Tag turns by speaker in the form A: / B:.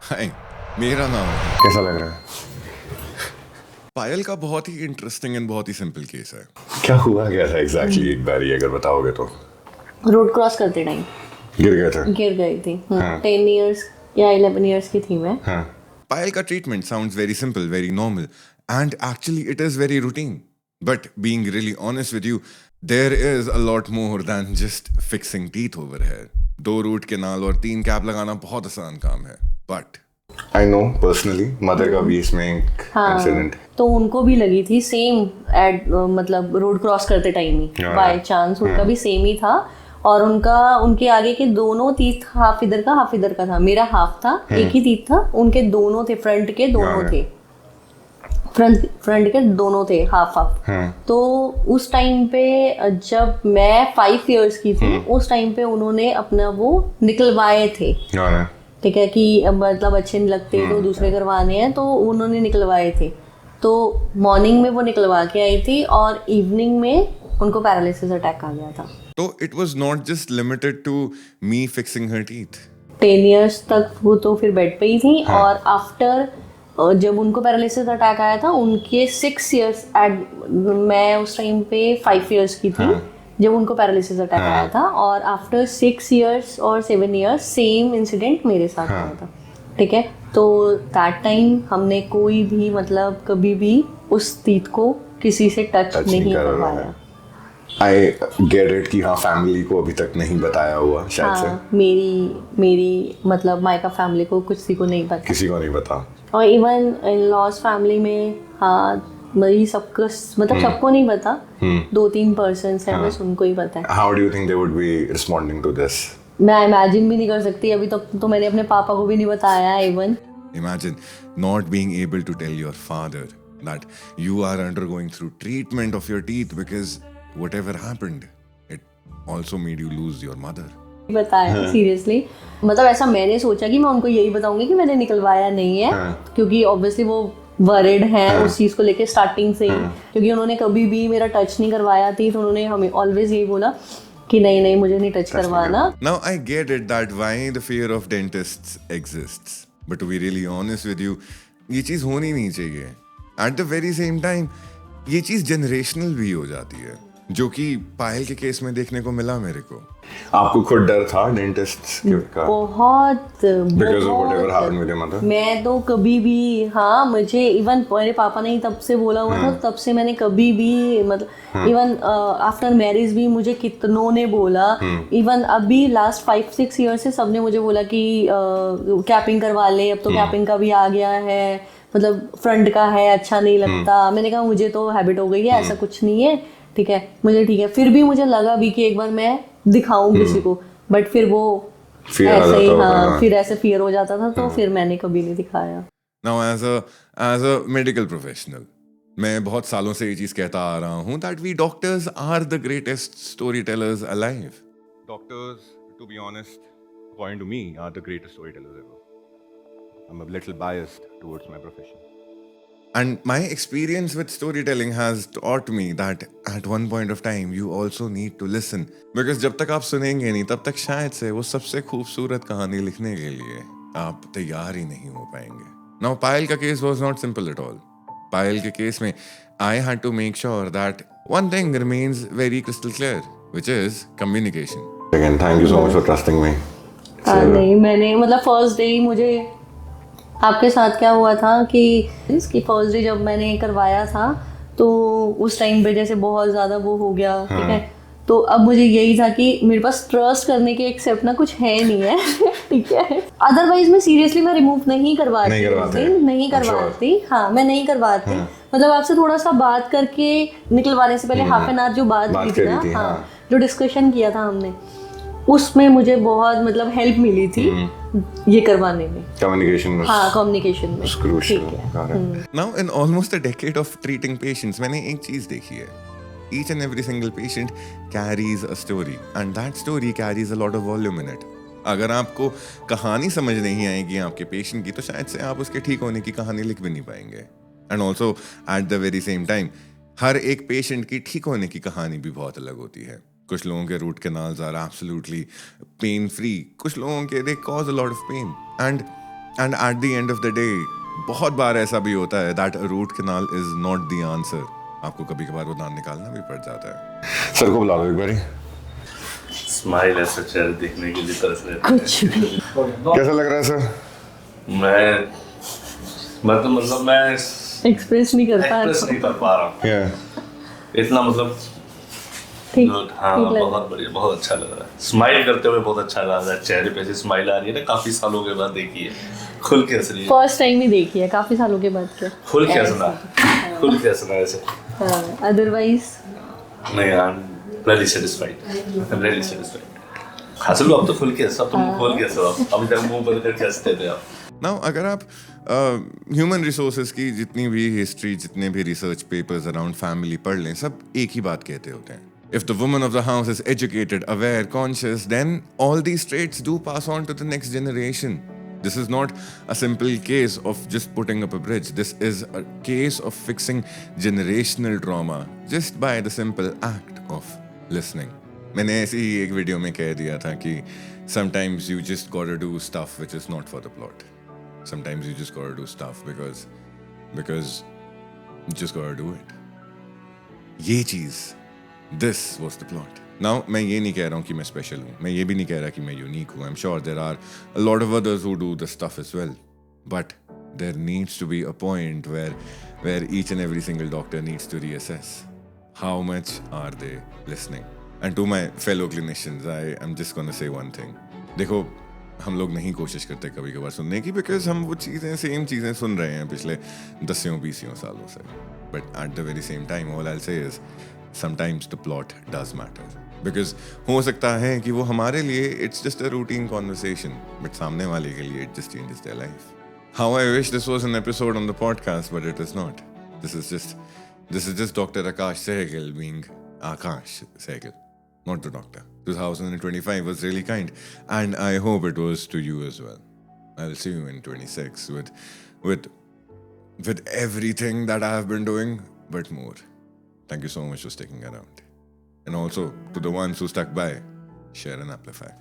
A: हाय, मेरा नाम है।
B: कैसा लग रहा है?
A: पायल का बहुत ही इंटरेस्टिंग एंड बहुत ही सिंपल केस है।
B: क्या हुआ क्या था एग्जैक्टली एक बार अगर बताओगे तो।
C: रोड क्रॉस करते टाइम
B: गिर गए थे?
C: गिर गई थी।
B: हाँ।
C: 10 years या 11 years की थी मैं।
B: हाँ।
A: पायल का treatment sounds very simple, very normal, and actually it is very routine. But being really honest with you, there is a lot more than just fixing teeth over here. 2 root canal और 3 cap लगाना बहुत आसान काम है, but
B: I know personally mother का भी इसमें एक इंसिडेंट।
C: तो उनको भी लगी थी सेम एट मतलब रोड क्रॉस करते टाइम ही
B: हाँ।
C: बाय चांस उनका भी सेम ही था। और उनके आगे के दोनों टीथ हाफ इधर का था। मेरा हाफ था, एक ही टीथ था, उनके दोनों थे, फ्रंट के दोनों
B: हाँ।
C: थे, फ्रंट के दोनों थे हाफ हाफ। तो उस टाइम पे जब मैं 5 years की थी, उस टाइम पे उन्होंने अपना वो निकलवाए थे। ठीक है कि मतलब अच्छे नहीं लगते तो दूसरे करवाने हैं, तो उन्होंने निकलवाए थे। तो मॉर्निंग में वो निकलवा के आई थी और इवनिंग में उनको पैरालिसिस अटैक आ गया था।
A: तो it was not just limited to me fixing her teeth.
C: 10 years तक वो तो फिर बेड पे ही थी। और आफ्टर जब उनको पैरालिसिस अटैक आया था, उनके 6 years मैं उस टाइम पे 5 years की थी जब उनको पैरालिसिस अटैक आया था। और आफ्टर 6 years और 7 years सेम इंसिडेंट मेरे साथ हुआ था। ठीक है, तो दैट टाइम हमने कोई भी मतलब कभी भी उस टीथ को किसी से टच नहीं करवाया।
B: आई गेट इट कि हाँ फैमिली को अभी तक नहीं बताया हुआ शायद से।
C: मेरी मतलब मायका फैमिली को किसी को नहीं पता,
B: किसी को नहीं पता।
C: और इवन इन लॉज फैमिली में हाँ मेरी सबको मतलब सबको नहीं पता। 2-3 पर्सन्स हैं बस उनको ही पता है।
B: How do you think they would be responding to this?
C: मैं इमेजिन भी नहीं कर सकती, अभी तक तो मैंने अपने पापा को भी नहीं बताया even.
A: Imagine not being able to tell your father that you are undergoing through treatment of your teeth because whatever happened, it also made you lose your mother.
C: बताया सीरियसली, मतलब ऐसा मैंने सोचा कि मैं उनको यही बताऊंगी कि मैंने निकलवाया नहीं है। क्योंकि ऑब्वियसली वो वरिड हैं उस चीज को लेके स्टार्टिंग से ही, क्योंकि उन्होंने कभी भी मेरा टच नहीं करवाया थी। तो उन्होंने हमें ऑलवेज यही बोला कि नहीं मुझे नहीं टच करवाना।
A: Now I get it that why the fear of dentists exists, but to be really honest with you, ये चीज होनी नहीं चाहिए। At the very same time, ये चीज जनरेशनल भी हो जाती है, जो कि पायल के केस में देखने को मिला मेरे को।
B: आपको खुद डर था डेंटिस्ट का?
C: बहुत
B: Because of whatever happened with your mother?
C: मैं तो कभी भी हाँ मुझे इवन मेरे पापा ने ही तब से बोला हुआ था, तब से मैंने कभी भी मतलब इवन आफ्टर मैरिज भी मुझे कितनों ने बोला। इवन अभी लास्ट 5-6 years से सबने मुझे बोला कि कैपिंग करवा ले, अब तो कैपिंग का भी आ गया है, मतलब फ्रंट का है अच्छा नहीं लगता। मैंने कहा मुझे तो हैबिट हो गई है, ऐसा कुछ नहीं है। ठीक है मुझे ठीक है, फिर भी मुझे लगा भी कि एक बार मैं दिखाऊं किसी को, बट फिर वो ऐसे ही हाँ फिर ऐसे फियर हो जाता था, तो फिर मैंने कभी नहीं दिखाया।
A: Now as a medical professional, मैं बहुत सालों से ये चीज कहता आ रहा हूँ that we doctors are the greatest storytellers alive. Doctors, to be honest, according to me, are the greatest storytellers ever. I'm a little biased towards my profession. And my experience with storytelling has taught me that at one point of time you also need to listen, because जब तक आप सुनेंगे नहीं तब तक शायद से वो सबसे खूबसूरत कहानी लिखने के लिए आप तैयार ही नहीं हो पाएंगे। Now पायल का case was not simple at all. पायल के केस में I had to make sure that one thing remains very crystal clear, which is communication.
B: Again, thank you so much for trusting me.
C: हाँ नहीं मैंने मतलब first day ही मुझे आपके साथ क्या हुआ था कि इसकी फर्स्ट डे जब मैंने करवाया था, तो उस टाइम पे जैसे बहुत ज़्यादा वो हो गया। ठीक है, तो अब मुझे यही था कि मेरे पास ट्रस्ट करने के एक्सेप्ट ना कुछ है नहीं है। ठीक है, अदरवाइज मैं सीरियसली मैं रिमूव नहीं करवाती। हाँ मैं नहीं करवाती। मतलब आपसे थोड़ा सा बात करके निकलवाने से पहले हाफ एन आवर जो बात की थी ना, हाँ जो डिस्कशन किया था हमने, उसमें मुझे बहुत मतलब हेल्प मिली थी ये करवाने में।
B: कम्युनिकेशन
C: हाँ कम्युनिकेशन में
B: crucial.
A: Now in almost a decade of treating patients, मैंने एक चीज देखी है, each and every single patient carries a story and that story carries a lot of volume in it. अगर आपको कहानी समझ नहीं आएगी आपके पेशेंट की, तो शायद से आप उसके ठीक होने की कहानी लिख भी नहीं पाएंगे। And also at the very same time हर एक पेशेंट की ठीक होने की कहानी भी बहुत अलग होती है। कुछ लोगों के root canals are absolutely pain free, कुछ लोगों के they cause a lot of pain, and And at the end of the day, बहुत बार ऐसा भी होता है that a root canal is not the answer. आपको कभी कभार वो दांत निकालना भी पड़ जाता है.
B: सर को बुला लो एक बारी.
D: स्माइल ऐसा चेहरे दिखने के लिए तरस रहे थे.
C: कुछ भी
B: कैसा लग रहा है सर?
D: मैं तो मतलब मैं
C: एक्सप्रेस नहीं कर पा
D: एक्सप्रेस नहीं कर पा रहा हूँ.
B: Yeah.
D: इतना मतलब
C: ठीक
D: गुड. हाँ
C: ठीक लग
D: बहुत बढ़िया, बहुत अच्छा लग रहा है. स्माइल करते हुए बहुत अच्छा लग रहा है. चेहरे पे से स्माइल आ रही है ना, काफी सालों के बाद देखी है. खुल के हंस रही है.
C: फर्स्ट टाइम ही देखी है काफी सालों के बाद क्या.
D: खुल के हंसना. खुल के हंसना ऐसे.
C: अदरवाइज
D: नहीं, I am really satisfied. I am really satisfied. हंस लो अब तो खुल के हंसो. अब तुम खोल के हंसो. अभी तक मुंह बंद करके हंसते थे आप.
A: नाउ अगर आप ह्यूमन रिसोर्सेज की जितनी भी हिस्ट्री, जितने भी रिसर्च पेपर्स अराउंड फैमिली पढ़ लें, सब एक ही बात कहते होते हैं. If the woman of the house is educated, aware, conscious, then all these traits do pass on to the next generation. This is not a simple case of just putting up a bridge. This is a case of fixing generational trauma just by the simple act of listening. मैंने ऐसी ही एक video में कह दिया था कि sometimes you just gotta do stuff which is not for the plot. Sometimes you just gotta do stuff because you just gotta do it. ये चीज, this was the plot. Now मैं ये नहीं कह रहा हूँ कि मैं स्पेशल हूँ. मैं ये भी नहीं कह रहा कि मैं यूनिक हूँ. I'm sure there are a lot of others who do the stuff as well. But there needs to be a point where each and every single doctor needs to reassess how much are they listening. And to my fellow clinicians, I am just gonna say one thing. देखो, हम लोग नहीं कोशिश करते कभी कभार सुनने की, बिकॉज हम वो चीज़ें, सेम चीज़ें सुन रहे हैं पिछले 10-20 सालों से. But at the very same time all I say is sometimes the plot does matter. Because हो सकता है कि वो हमारे लिए it's just a routine conversation, but सामने वाले के लिए it just changes their life. How I wish this was an episode on the podcast, but it is not. This is just doctor Akash Sehgal being Akash Sehgal, not the doctor. 2025 was really kind, and I hope it was to you as well. I'll see you in 26 with everything that I have been doing, but more. Thank you so much for sticking around. And also, to the ones who stuck by, share and amplify.